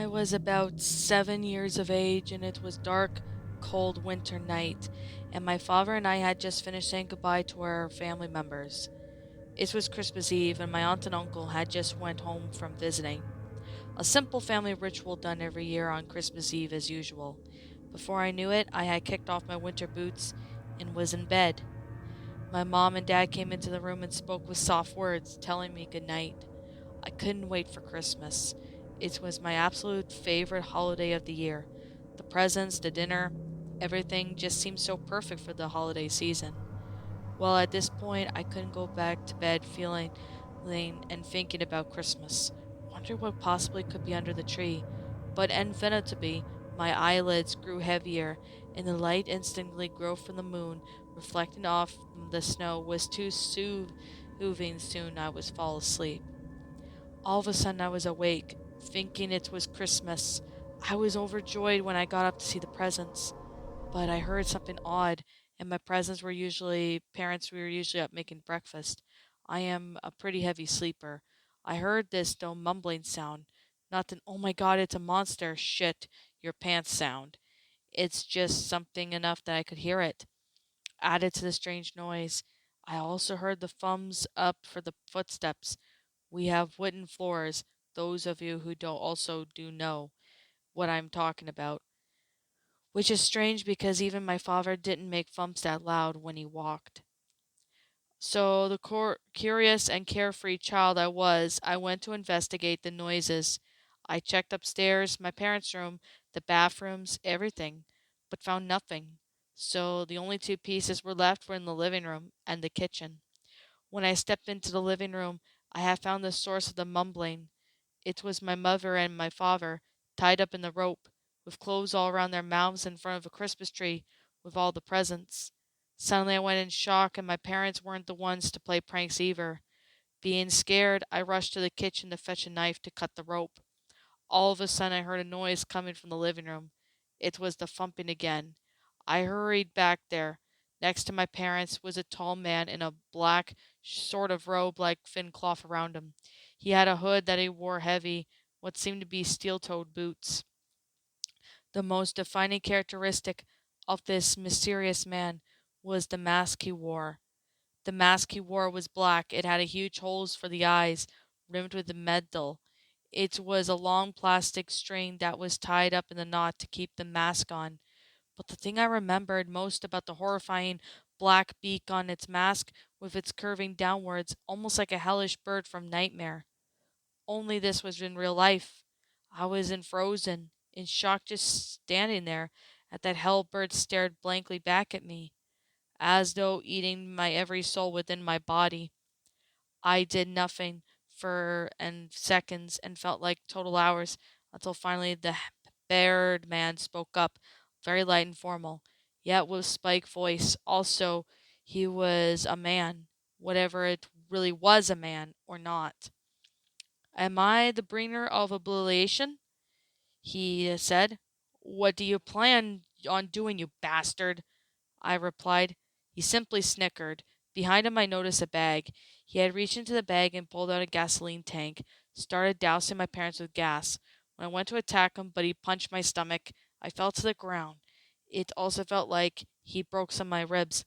I was about 7 years of age, and it was dark, cold winter night, and my father and I had just finished saying goodbye to our family members. It was Christmas Eve, and my aunt and uncle had just went home from visiting. A simple family ritual done every year on Christmas Eve as usual. Before I knew it, I had kicked off my winter boots and was in bed. My mom and dad came into the room and spoke with soft words, telling me good night. I couldn't wait for Christmas. It was my absolute favorite holiday of the year. The presents, the dinner, everything just seemed so perfect for the holiday season. Well, at this point, I couldn't go back to bed feeling and thinking about Christmas. Wonder what possibly could be under the tree. But inevitably, my eyelids grew heavier, and the light instantly grew from the moon, reflecting off the snow, was too soothing. Soon I was fall asleep. All of a sudden, I was awake, thinking it was Christmas. I was overjoyed when I got up to see the presents, but I heard something odd, and my presents were usually parents. We were usually up making breakfast. I am a pretty heavy sleeper. I heard this though mumbling sound, not an "oh my god, it's a monster, shit your pants" sound. It's just something enough that I could hear it. Added to the strange noise, I also heard the thumbs up for the footsteps. We have wooden floors. Those of you who don't also do know what I'm talking about. Which is strange because even my father didn't make thumps that loud when he walked. So, the curious and carefree child I was, I went to investigate the noises. I checked upstairs, my parents' room, the bathrooms, everything, but found nothing. So, the only two pieces were left were in the living room and the kitchen. When I stepped into the living room, I had found the source of the mumbling. It was my mother and my father, tied up in the rope, with clothes all around their mouths in front of a Christmas tree with all the presents. Suddenly I went in shock, and my parents weren't the ones to play pranks either. Being scared, I rushed to the kitchen to fetch a knife to cut the rope. All of a sudden I heard a noise coming from the living room. It was the thumping again. I hurried back there. Next to my parents was a tall man in a black sort of robe like thin cloth around him. He had a hood that he wore heavy, what seemed to be steel-toed boots. The most defining characteristic of this mysterious man was the mask he wore. The mask he wore was black. It had huge holes for the eyes, rimmed with metal. It was a long plastic string that was tied up in the knot to keep the mask on. But the thing I remembered most about the horrifying black beak on its mask, with its curving downwards, almost like a hellish bird from Nightmare. Only this was in real life. I was in shock, just standing there, at that hell bird stared blankly back at me, as though eating my every soul within my body. I did nothing for seconds and felt like total hours until finally the bared man spoke up, very light and formal, yet with spike voice. Also, he was a man, whatever it really was, a man or not. "Am I the bringer of oblivion?" he said. "What do you plan on doing, you bastard?" I replied. He simply snickered. Behind him I noticed a bag. He had reached into the bag and pulled out a gasoline tank, started dousing my parents with gas. When I went to attack him, but he punched my stomach, I fell to the ground. It also felt like he broke some of my ribs.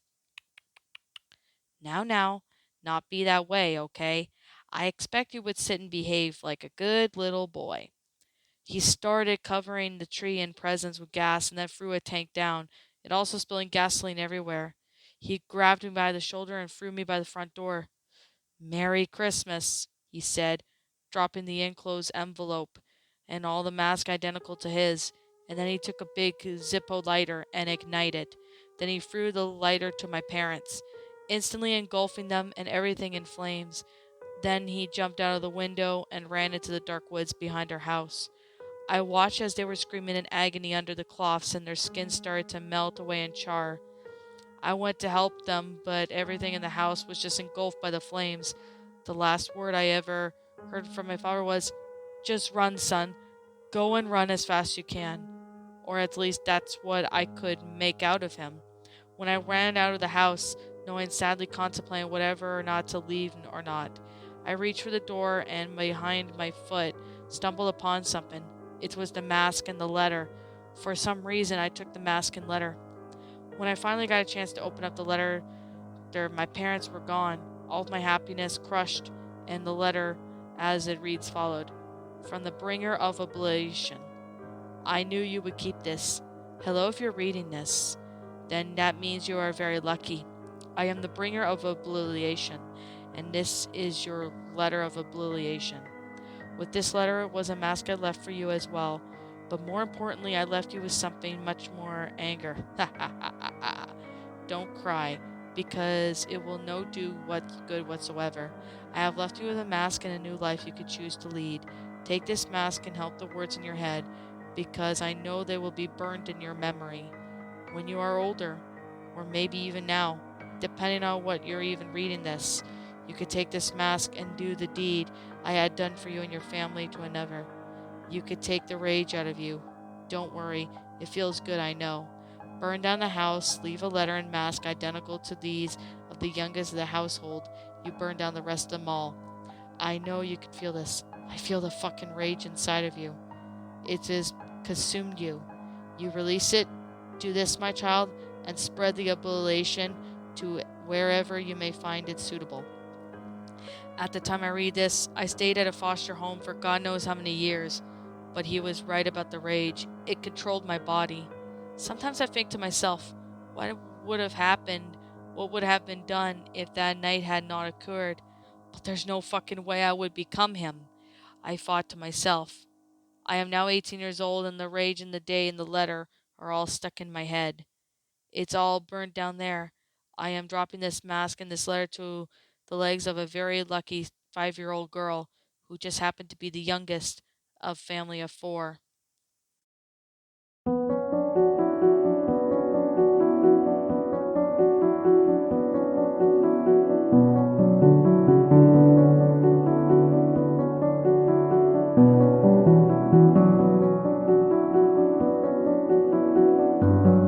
Now, not be that way, okay? I expect you would sit and behave like a good little boy." He started covering the tree and presents with gas and then threw a tank down, it also spilling gasoline everywhere. He grabbed me by the shoulder and threw me by the front door. "Merry Christmas," he said, dropping the enclosed envelope and all the mask identical to his, and then he took a big Zippo lighter and ignited. Then he threw the lighter to my parents, instantly engulfing them and everything in flames. Then he jumped out of the window and ran into the dark woods behind our house. I watched as they were screaming in agony under the cloths and their skin started to melt away and char. I went to help them, but everything in the house was just engulfed by the flames. The last word I ever heard from my father was, "Just run, son. Go and run as fast as you can." Or at least that's what I could make out of him. When I ran out of the house, knowing sadly contemplating whether or not to leave or not, I reached for the door and behind my foot stumbled upon something. It was the mask and the letter. For some reason, I took the mask and letter. When I finally got a chance to open up the letter, my parents were gone, all of my happiness crushed, and the letter, as it reads, followed. From the bringer of oblivion. I knew you would keep this. Hello, if you're reading this. Then that means you are very lucky. I am the bringer of oblivion, and this is your letter of oblivion. With this letter was a mask I left for you as well, but more importantly, I left you with something much more anger. Ha ha ha ha ha. Don't cry, because it will no do what good whatsoever. I have left you with a mask and a new life you could choose to lead. Take this mask and help the words in your head, because I know they will be burned in your memory. When you are older, or maybe even now, depending on what you're even reading this, you could take this mask and do the deed I had done for you and your family to another. You could take the rage out of you. Don't worry, it feels good, I know. Burn down the house, leave a letter and mask identical to these of the youngest of the household. You burn down the rest of them all. I know you can feel this. I feel the fucking rage inside of you. It has consumed you. You release it. Do this, my child, and spread the oblation to wherever you may find it suitable. At the time I read this, I stayed at a foster home for God knows how many years, but he was right about the rage. It controlled my body. Sometimes I think to myself, what would have happened? What would have been done if that night had not occurred? But there's no fucking way I would become him. I thought to myself. I am now 18 years old, and the rage and the day and the letter are all stuck in my head. It's all burned down there. I am dropping this mask and this letter to the legs of a very lucky 5-year-old girl who just happened to be the youngest of family of 4.